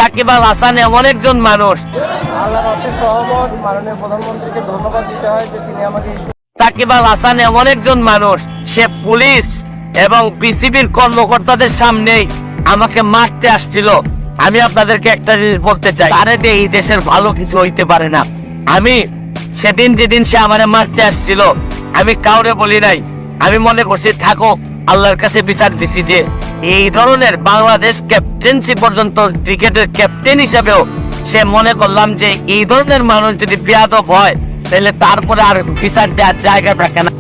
সাকিব আল হাসান এমন একজন মানুষ, আল্লাহর অশেষ রহমত, মাননীয় প্রধানমন্ত্রীকে ধন্যবাদ দিতে হয় যে তিনি আমাকে সাকিব আল হাসান এমন একজন মানুষ, সে পুলিশ এবং বিসিবির কর্মকর্তাদের সামনেই আমাকে মারতে আসছিল। আমি আপনাদেরকে একটা জিনিস বলতে চাই, তারে দিয়ে এই দেশের ভালো কিছু হইতে পারে না। আমি সেদিন যেদিন সে আমারে মারতে আসছিল, আমি কাউরে বলি নাই। আমি মনে করছি থাকো, আল্লাহর কাছে বিচার দিছি যে এই ধরনের বাংলাদেশ ক্যাপ্টেন্সি পর্যন্ত ক্রিকেটের ক্যাপ্টেন হিসেবেও সে মনে করলাম যে এই ধরনের মানুষ যদি বেয়াদব হয় তাহলে তারপরে আর বিচার দেওয়ার জায়গা থাকে না।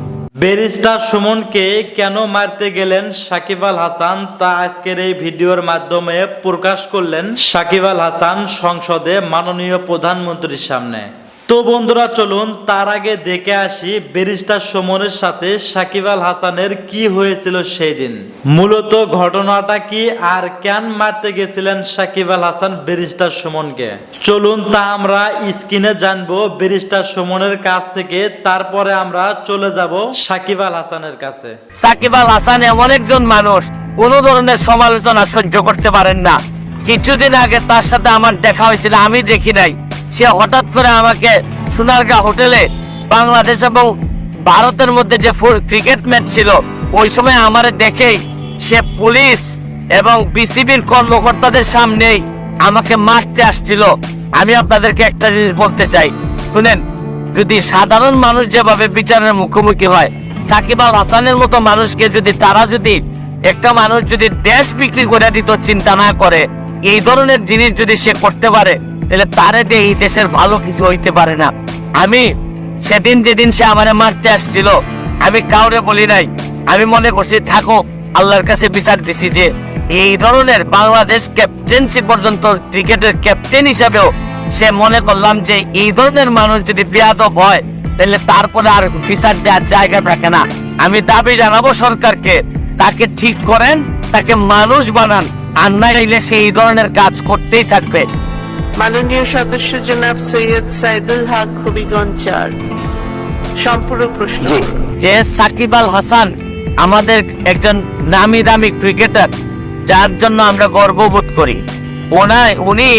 ব্যারিস্টার সুমনকে কেন মারতে গেলেন সাকিব আল হাসান, তা আজকের এই ভিডিওর মাধ্যমে প্রকাশ করলেন সাকিব আল হাসান সংসদে মাননীয় প্রধানমন্ত্রীর সামনে। তো বন্ধুরা চলুন তার আগে দেখে আসি ব্যারিস্টার সুমনের সাথে সাকিব আল হাসানের কি হয়েছিল সেই দিন, মূলত ঘটনাটা কি আর কেন মারতে গেছিলেন সাকিব আল হাসান ব্যারিস্টার সুমনকে। চলুন তা আমরা স্ক্রিনে জানবো ব্যারিস্টার সুমনের কাছ থেকে, তারপরে আমরা চলে যাব সাকিব আল হাসানের কাছে। সাকিব আল হাসান এমন একজন মানুষ, কোন ধরনের সমালোচনা সহ্য করতে পারেন না। কিছুদিন আগে তার সাথে আমার দেখা হয়েছিল, আমি দেখি নাই। সে হঠাৎ করে আমাকে সোনারগাঁ হোটেলে বাংলাদেশ এবং ভারতের মধ্যে যে ক্রিকেট ম্যাচ ছিল ওই সময় আমারে দেখেই সে পুলিশ এবং বিসিবির কর্মকর্তাদের সামনেই আমাকে মারতে আসছিল। আমি আপনাদেরকে একটা জিনিস বলতে চাই, শুনেন, যদি সাধারণ মানুষ যেভাবে বিচারের মুখোমুখি হয়, সাকিব আল হাসানের মতো মানুষকে যদি একটা মানুষ যদি দেশ বিক্রি করে দিত চিন্তা না করে, এই ধরনের জিনিস যদি সে করতে পারে তাহলে তারে দিয়ে এই দেশের ভালো কিছু হইতে পারে না। আমি সেদিন যেদিন সে আমারে মারতে আসছিল, আমি কাউরে বলি নাই। আমি মনে করছি থাকো, আল্লাহর কাছে বিচার দিছি যে এই ধরনের বাংলাদেশ ক্যাপ্টেন্সি পর্যন্ত ক্রিকেটের ক্যাপ্টেন হিসেবেও সে মনে করলাম যে এই ধরনের মানুষ যদি বেয়াদব হয় তাহলে তারপরে আর বিচার দেওয়ার জায়গা থাকে না। আমি দাবি জানাবো সরকারকে, তাকে ঠিক করেন, তাকে মানুষ বানান, আর না চাইলে সে এই ধরনের কাজ করতেই থাকবে। মাননীয় সদস্য জনাব সৈয়দ সাইদুল হক হবিগঞ্জ ৪, সম্পূর্ণ প্রশ্ন। যে সাকিব আল হাসান আমাদের একজন নামি দামি ক্রিকেটার, যার জন্য আমরা গর্ববোধ করি। উনি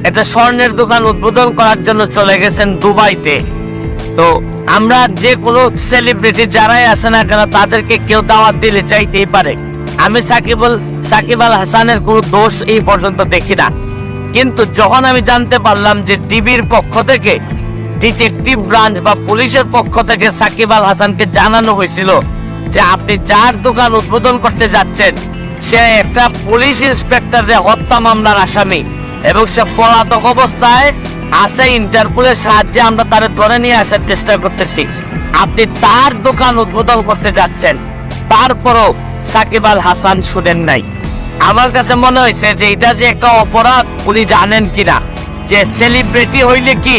একটা স্বর্ণের দোকান উদ্বোধন করার জন্য চলে গেছেন দুবাইতে। তো আমরা যে কোনো সেলিব্রিটি যারাই আছে না কেন তাদেরকে কেউ দাওয়াত দিলে চাইতেই পারে। আমি সাকিব আল হাসানের কোনো দোষ এই পর্যন্ত দেখি না। কিন্তু যখন আমি জানতে পারলাম যে টিভির পক্ষ থেকে, ডিটেকটিভ ব্রাঞ্চ বা পুলিশের পক্ষ থেকে সাকিব আল হাসানকে জানানো হয়েছিল যে আপনি যার দোকান উদ্বোধন করতে যাচ্ছেন সে একটা পুলিশ ইন্সপেক্টরের হত্যা মামলার আসামি এবং সে পলাতক অবস্থায় আছে, ইন্টারপোলের সাহায্যে আমরা তারে ধরে নিয়ে আসার চেষ্টা করতেছি। আপনি তার দোকান উদ্বোধন করতে যাচ্ছেন, তারপরও সাকিব আল হাসান শুনেন নাই। আমার কাছে মনে হয়েছে যে এটা যে একটা অপরাধ, উনি জানেন কিনা যে সেলিব্রিটি হইলে কি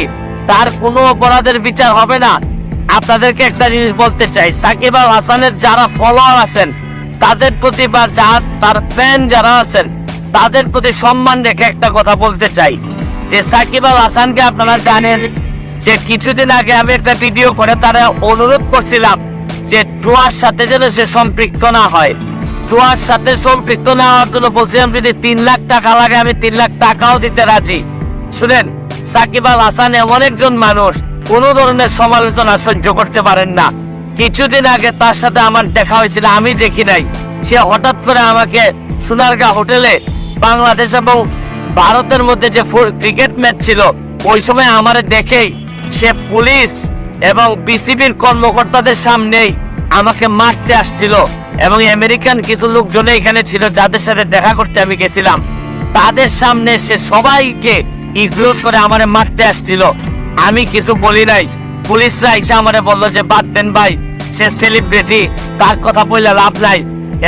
তার কোনো অপরাধের বিচার হবে না। আপনাদেরকে একটা জিনিস বলতে চাই, সাকিব আল হাসানের যারা ফলোয়ার আছেন তাদের প্রতি বা তার ফ্যান যারা আছেন তাদের প্রতি সম্মান রেখে একটা কথা বলতে চাই যে সাকিব আল হাসানকে আপনারা জানেন যে কিছুদিন আগে আমি একটা ভিডিও করে তারা অনুরোধ করছিলাম যে জুয়ার সাথে যেন সে সম্পৃক্ত না হয়। জুয়ার সাথে সম্পৃক্ত না হওয়ার জন্য বলছিলাম যদি 3 লাখ টাকা লাগে আমি 3 লাখ টাকাও দিতে রাজি। শুনেন, সাকিব আল হাসান এমন একজন মানুষ, কোন ধরনের সমালোচনা সহ্য করতে পারেন না। কিছুদিন আগে তার সাথে আমার দেখা হয়েছিল, আমি দেখি নাই। সে হঠাৎ করে আমাকে সোনারগাঁ হোটেলে বাংলাদেশ এবং ভারতের মধ্যে যে ক্রিকেট ম্যাচ ছিল ওই সময় আমারে দেখেই সে পুলিশ এবং বিসিবির কর্মকর্তাদের সামনেই আমাকে মারতে আসছিল এবং আমেরিকান কিছু লোকজন এখানে ছিল যাদের সাথে দেখা করতে আমি গেছিলাম, তাদের সামনে সে সবাইকে ইগনোর করে আমারে মারতে আসছিল। আমি কিছু বলি নাই। পুলিশরা এসে আমারে বললো যে বাদ দেন ভাই, সে সেলিব্রিটি, তার কথা বললে লাভ নাই।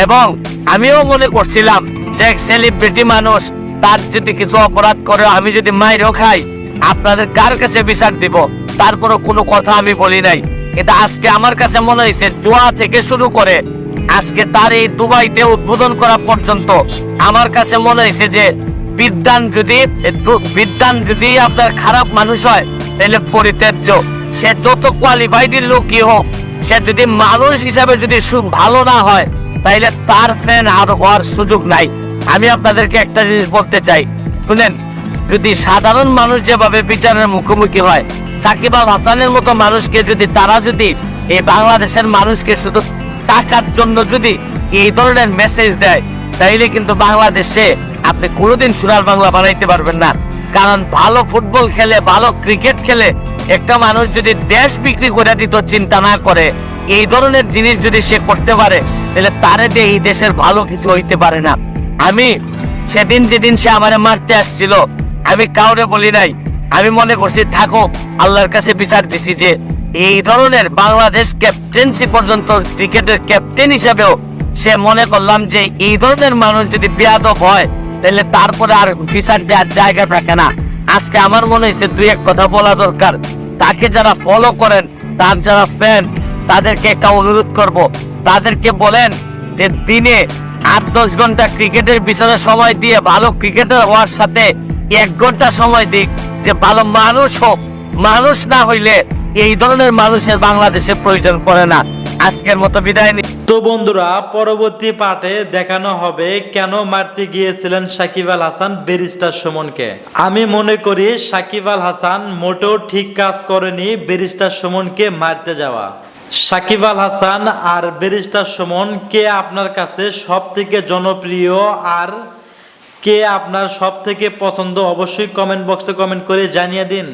এবং আমিও মনে করছিলাম যে সেলিব্রিটি মানুষ, তার যদি কিছু অপরাধ করে আমি যদি মাইরও খাই আপনাদের কার কাছে বিচার দিব, তারপরও কোনো কথা আমি বলি নাই। কিন্তু আজকে আমার কাছে মনে হয়েছে জুয়া থেকে শুরু করে আজকে তার এই দুবাইতে উদ্বোধন করা পর্যন্ত আমার কাছে মনে হয়েছে যে বিদ্যান যদি আপনার খারাপ মানুষ হয় তাহলে পরিত্যাজ্য। সে যত কোয়ালিফাইড লোকই হোক, সে যদি মানুষ হিসাবে যদি ভালো না হয় তাইলে তার ফ্যান আর হওয়ার সুযোগ নাই। আমি আপনাদেরকে একটা জিনিস বলতে চাই, শুনেন, যদি সাধারণ মানুষ যেভাবে বিচারের মুখোমুখি হয়, সাকিব আল হাসানের মতো মানুষকে যদি তারা যদি এই বাংলাদেশের মানুষকে শুধু টাকার জন্য যদি এই ধরনের মেসেজ দেয়, তাইলে কিন্তু বাংলাদেশে আপনি কোনোদিন সোনার বাংলা বানাইতে পারবেন না। কারণ ভালো ফুটবল খেলে, ভালো ক্রিকেট খেলে একটা মানুষ যদি দেশ বিক্রি করে দিত চিন্তা না করে, এই ধরনের জিনিস যদি সে করতে পারে, তাহলে তারে দিয়ে এই দেশের ভালো কিছু হইতে পারে না। আমি সেদিন যেদিন সে আমারে মারতে আসছিল, আমি কাউরে বলি নাই, আমি মনে করছি থাকুক, আল্লাহর কাছে বিচার দিছি যে এই ধরনের বাংলাদেশ ক্যাপ্টেন্সি পর্যন্ত ক্রিকেটের ক্যাপ্টেন হিসেবেও সে মনে করলাম যে এই ধরনের মানুষ যদি বেয়াদব হয়, তাহলে তারপরে আর বিচার দেওয়ার জায়গা থাকে না। আজকে আমার মনে হয়েছে দুই এক কথা বলা দরকার। তাকে যারা ফলো করেন, তার যারা ফ্যান, তাদেরকে একটা অনুরোধ করব, তাদেরকে বলেন যে দিনে 8-10 ঘন্টা ক্রিকেটের পিছনে সময় দিয়ে ভালো ক্রিকেটার হওয়ার সাথে 1 ঘন্টা সময় দিক, যে ভালো মানুষ হোক। মানুষ না হইলে এই ধরনের মানুষের বাংলাদেশে প্রয়োজন পড়ে না। আজকের মতো বিদায় নি। তো বন্ধুরা, পরবর্তী পার্টে দেখানো হবে কেন মারতে গিয়েছিলেন সাকিব আল হাসান ব্যারিস্টার সুমনকে। আমি মনে করি সাকিব আল হাসান মোটেও ঠিক কাজ করেনি ব্যারিস্টার সুমনকে মারতে যাওয়া। সাকিব আল হাসান আর ব্যারিস্টার সুমন কে আপনার কাছে সব থেকে জনপ্রিয় আর কে আপনার সব থেকে পছন্দ, অবশ্যই কমেন্ট বক্সে কমেন্ট করে জানিয়ে দিন।